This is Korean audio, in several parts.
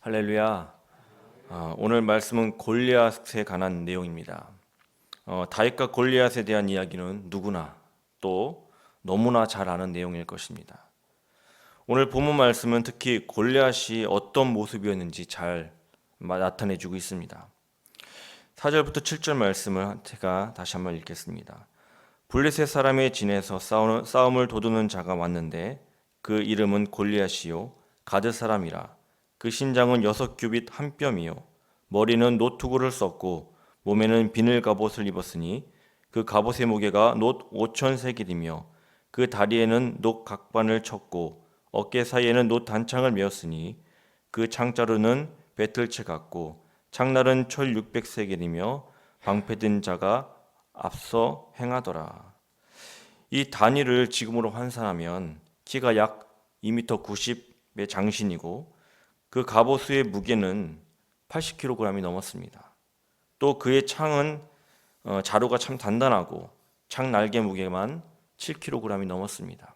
할렐루야. 오늘 말씀은 골리앗에 관한 내용입니다. 다윗과 골리앗에 대한 이야기는 누구나 또 너무나 잘 아는 내용일 것입니다. 오늘 본문 말씀은 특히 골리앗이 어떤 모습이었는지 잘 나타내주고 있습니다. 4절부터 7절 말씀을 제가 다시 한번 읽겠습니다. 블레셋 사람의 진에서 싸움을 도두는 자가 왔는데 그 이름은 골리앗이요 가드 사람이라. 그 신장은 6규빗 한 뼘이요 머리는 노투구를 썼고 몸에는 비늘 갑옷을 입었으니 그 갑옷의 무게가 놋 5,000세겔이며 그 다리에는 놋 각반을 쳤고 어깨 사이에는 놋 단창을 메었으니 그 창자루는 배틀채 같고 창날은 철 600세겔이며 방패든 자가 앞서 행하더라. 이 단위를 지금으로 환산하면 키가 약 2m 90의 장신이고 그 갑옷의 무게는 80kg이 넘었습니다. 또 그의 창은 자루가 참 단단하고 창 날개 무게만 7kg이 넘었습니다.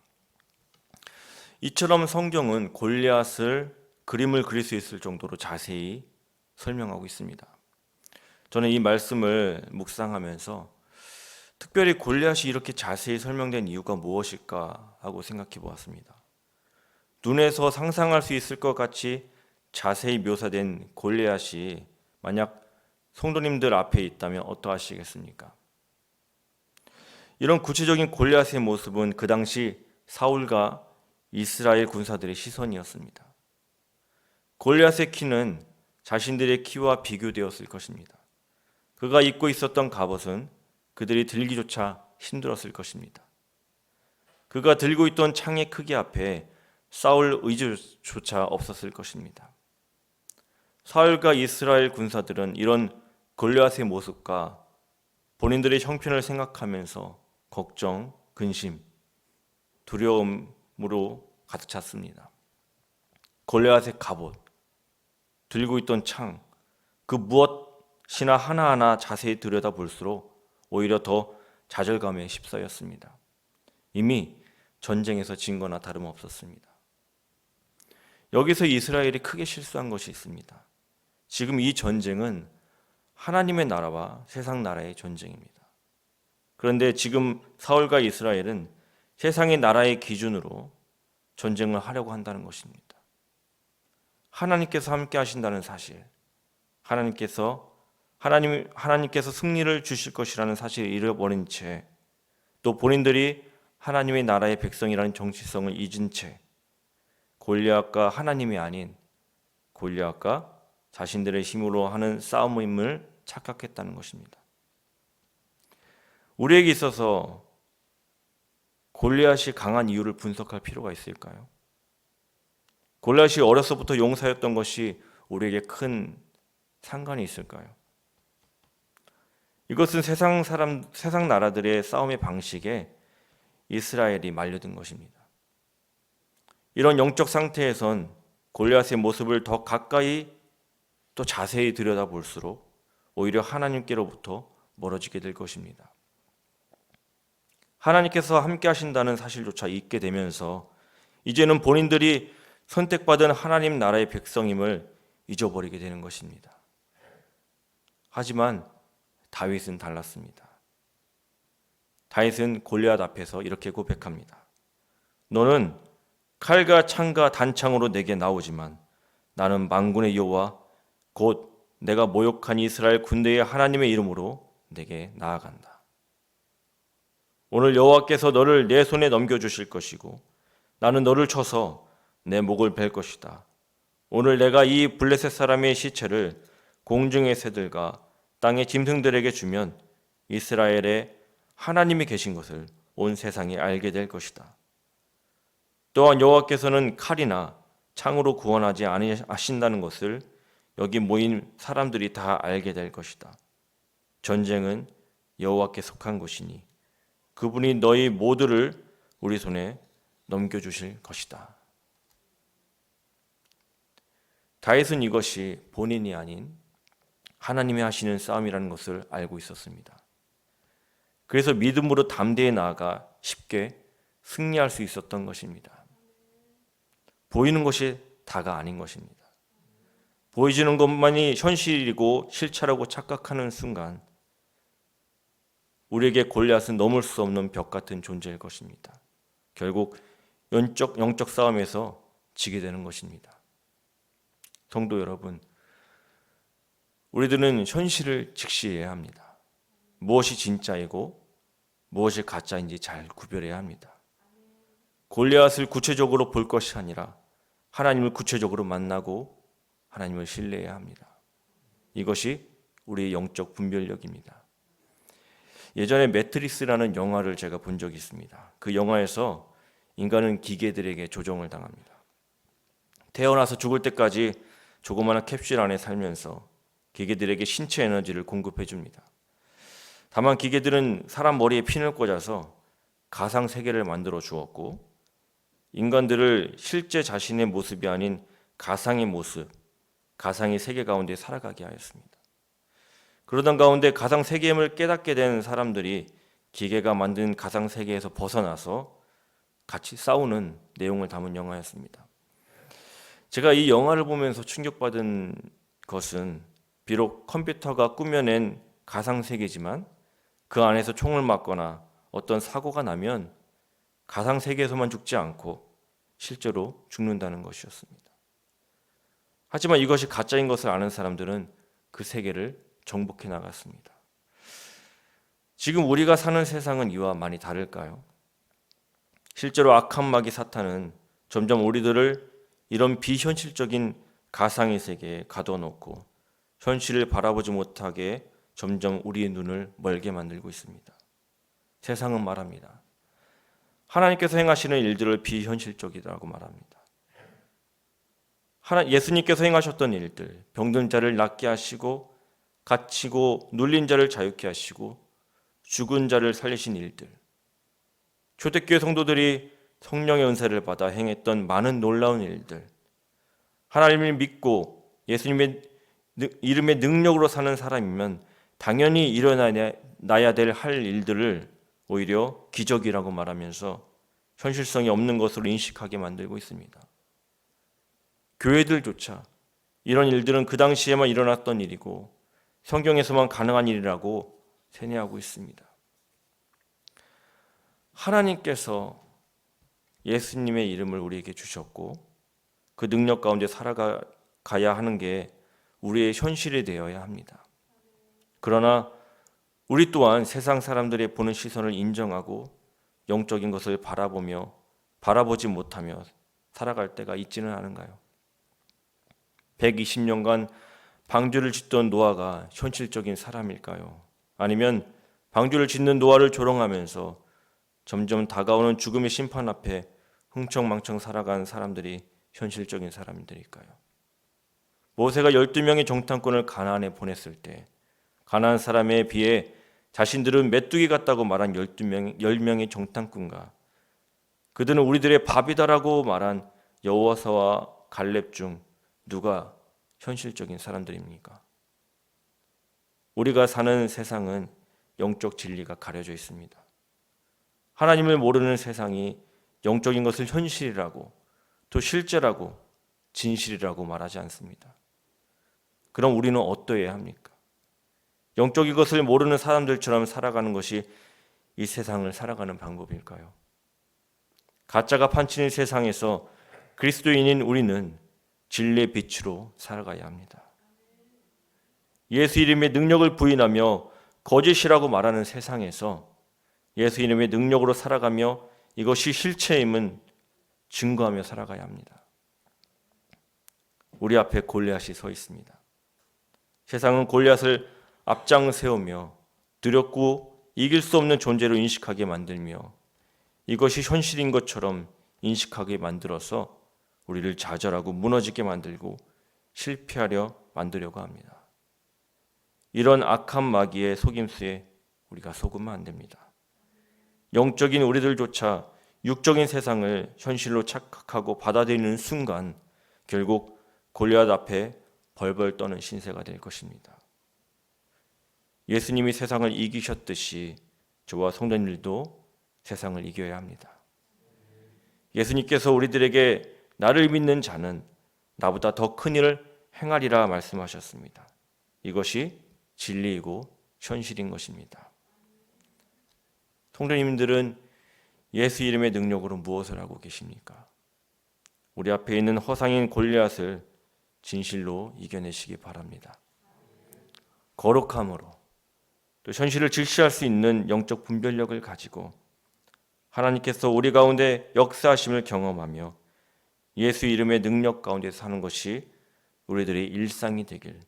이처럼 성경은 골리앗을 그림을 그릴 수 있을 정도로 자세히 설명하고 있습니다. 저는 이 말씀을 묵상하면서 특별히 골리앗이 이렇게 자세히 설명된 이유가 무엇일까 하고 생각해 보았습니다. 눈에서 상상할 수 있을 것 같이 자세히 묘사된 골리앗이 만약 성도님들 앞에 있다면 어떠하시겠습니까? 이런 구체적인 골리앗의 모습은 그 당시 사울과 이스라엘 군사들의 시선이었습니다. 골리앗의 키는 자신들의 키와 비교되었을 것입니다. 그가 입고 있었던 갑옷은 그들이 들기조차 힘들었을 것입니다. 그가 들고 있던 창의 크기 앞에 싸울 의지조차 없었을 것입니다. 사울과 이스라엘 군사들은 이런 골리앗의 모습과 본인들의 형편을 생각하면서 걱정, 근심, 두려움으로 가득 찼습니다. 골리앗의 갑옷, 들고 있던 창, 그 무엇이나 하나하나 자세히 들여다볼수록 오히려 더 좌절감에 휩싸였습니다. 이미 전쟁에서 진 거나 다름없었습니다. 여기서 이스라엘이 크게 실수한 것이 있습니다. 지금 이 전쟁은 하나님의 나라와 세상 나라의 전쟁입니다. 그런데 지금 사울과 이스라엘은 세상의 나라의 기준으로 전쟁을 하려고 한다는 것입니다. 하나님께서 함께 하신다는 사실, 하나님께서 승리를 주실 것이라는 사실을 잃어버린 채, 또 본인들이 하나님의 나라의 백성이라는 정체성을 잊은 채 골리앗과 하나님이 아닌 골리앗과 자신들의 힘으로 하는 싸움임을 착각했다는 것입니다. 우리에게 있어서 골리앗이 강한 이유를 분석할 필요가 있을까요? 골리앗이 어려서부터 용사였던 것이 우리에게 큰 상관이 있을까요? 이것은 세상 나라들의 싸움의 방식에 이스라엘이 말려든 것입니다. 이런 영적 상태에선 골리앗의 모습을 더 가까이 또 자세히 들여다볼수록 오히려 하나님께로부터 멀어지게 될 것입니다. 하나님께서 함께 하신다는 사실조차 잊게 되면서 이제는 본인들이 선택받은 하나님 나라의 백성임을 잊어버리게 되는 것입니다. 하지만 다윗은 달랐습니다. 다윗은 골리앗 앞에서 이렇게 고백합니다. 너는 칼과 창과 단창으로 내게 나오지만 나는 만군의 여호와 곧 내가 모욕한 이스라엘 군대의 하나님의 이름으로 내게 나아간다. 오늘 여호와께서 너를 내 손에 넘겨주실 것이고 나는 너를 쳐서 내 목을 벨 것이다. 오늘 내가 이 블레셋 사람의 시체를 공중의 새들과 땅의 짐승들에게 주면 이스라엘에 하나님이 계신 것을 온 세상이 알게 될 것이다. 또한 여호와께서는 칼이나 창으로 구원하지 않으신다는 것을 여기 모인 사람들이 다 알게 될 것이다. 전쟁은 여호와께 속한 것이니 그분이 너희 모두를 우리 손에 넘겨주실 것이다. 다윗은 이것이 본인이 아닌 하나님이 하시는 싸움이라는 것을 알고 있었습니다. 그래서 믿음으로 담대히 나아가 쉽게 승리할 수 있었던 것입니다. 보이는 것이 다가 아닌 것입니다. 보여지는 것만이 현실이고 실체라고 착각하는 순간 우리에게 골리앗은 넘을 수 없는 벽 같은 존재일 것입니다. 결국 영적 싸움에서 지게 되는 것입니다. 성도 여러분, 우리들은 현실을 직시해야 합니다. 무엇이 진짜이고 무엇이 가짜인지 잘 구별해야 합니다. 골리앗을 구체적으로 볼 것이 아니라 하나님을 구체적으로 만나고 하나님을 신뢰해야 합니다. 이것이 우리의 영적 분별력입니다. 예전에 매트리스라는 영화를 제가 본 적이 있습니다. 그 영화에서 인간은 기계들에게 조종을 당합니다. 태어나서 죽을 때까지 조그마한 캡슐 안에 살면서 기계들에게 신체 에너지를 공급해 줍니다. 다만 기계들은 사람 머리에 핀을 꽂아서 가상 세계를 만들어 주었고 인간들을 실제 자신의 모습이 아닌 가상의 모습, 가상의 세계 가운데 살아가게 하였습니다. 그러던 가운데 가상 세계임을 깨닫게 된 사람들이 기계가 만든 가상 세계에서 벗어나서 같이 싸우는 내용을 담은 영화였습니다. 제가 이 영화를 보면서 충격받은 것은 비록 컴퓨터가 꾸며낸 가상 세계지만 그 안에서 총을 맞거나 어떤 사고가 나면 가상 세계에서만 죽지 않고 실제로 죽는다는 것이었습니다. 하지만 이것이 가짜인 것을 아는 사람들은 그 세계를 정복해 나갔습니다. 지금 우리가 사는 세상은 이와 많이 다를까요? 실제로 악한 마귀 사탄은 점점 우리들을 이런 비현실적인 가상의 세계에 가둬놓고 현실을 바라보지 못하게 점점 우리의 눈을 멀게 만들고 있습니다. 세상은 말합니다. 하나님께서 행하시는 일들을 비현실적이라고 말합니다. 예수님께서 행하셨던 일들, 병든 자를 낫게 하시고 갇히고 눌린 자를 자유케 하시고 죽은 자를 살리신 일들, 초대교회 성도들이 성령의 은사를 받아 행했던 많은 놀라운 일들, 하나님을 믿고 예수님의 이름의 능력으로 사는 사람이면 당연히 일어나야 될 할 일들을 오히려 기적이라고 말하면서 현실성이 없는 것으로 인식하게 만들고 있습니다. 교회들조차 이런 일들은 그 당시에만 일어났던 일이고 성경에서만 가능한 일이라고 세뇌하고 있습니다. 하나님께서 예수님의 이름을 우리에게 주셨고 그 능력 가운데 살아가야 하는 게 우리의 현실이 되어야 합니다. 그러나 우리 또한 세상 사람들의 보는 시선을 인정하고 영적인 것을 바라보지 못하며 살아갈 때가 있지는 않은가요? 120년간 방주를 짓던 노아가 현실적인 사람일까요? 아니면 방주를 짓는 노아를 조롱하면서 점점 다가오는 죽음의 심판 앞에 흥청망청 살아간 사람들이 현실적인 사람들일까요? 모세가 12명의 정탐꾼을 가나안에 보냈을 때 가나안 사람에 비해 자신들은 메뚜기 같다고 말한 10명의 정탐꾼과 그들은 우리들의 밥이다라고 말한 여호와서와 갈렙 중 누가 현실적인 사람들입니까? 우리가 사는 세상은 영적 진리가 가려져 있습니다. 하나님을 모르는 세상이 영적인 것을 현실이라고 또 실제라고 진실이라고 말하지 않습니다. 그럼 우리는 어떠해야 합니까? 영적인 것을 모르는 사람들처럼 살아가는 것이 이 세상을 살아가는 방법일까요? 가짜가 판치는 세상에서 그리스도인인 우리는 진리의 빛으로 살아가야 합니다. 예수 이름의 능력을 부인하며 거짓이라고 말하는 세상에서 예수 이름의 능력으로 살아가며 이것이 실체임은 증거하며 살아가야 합니다. 우리 앞에 골리앗이 서 있습니다. 세상은 골리앗을 앞장 세우며 두렵고 이길 수 없는 존재로 인식하게 만들며 이것이 현실인 것처럼 인식하게 만들어서 우리를 좌절하고 무너지게 만들고 실패하려 만들려고 합니다. 이런 악한 마귀의 속임수에 우리가 속으면 안 됩니다. 영적인 우리들조차 육적인 세상을 현실로 착각하고 받아들이는 순간 결국 골리앗 앞에 벌벌 떠는 신세가 될 것입니다. 예수님이 세상을 이기셨듯이 저와 성도님들도 세상을 이겨야 합니다. 예수님께서 우리들에게 나를 믿는 자는 나보다 더 큰 일을 행하리라 말씀하셨습니다. 이것이 진리이고 현실인 것입니다. 성도님들은 예수 이름의 능력으로 무엇을 하고 계십니까? 우리 앞에 있는 허상인 골리앗을 진실로 이겨내시기 바랍니다. 거룩함으로 또 현실을 질시할 수 있는 영적 분별력을 가지고 하나님께서 우리 가운데 역사하심을 경험하며 예수 이름의 능력 가운데 사는 것이 우리들의 일상이 되길,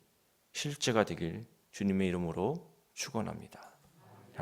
실제가 되길 주님의 이름으로 축원합니다.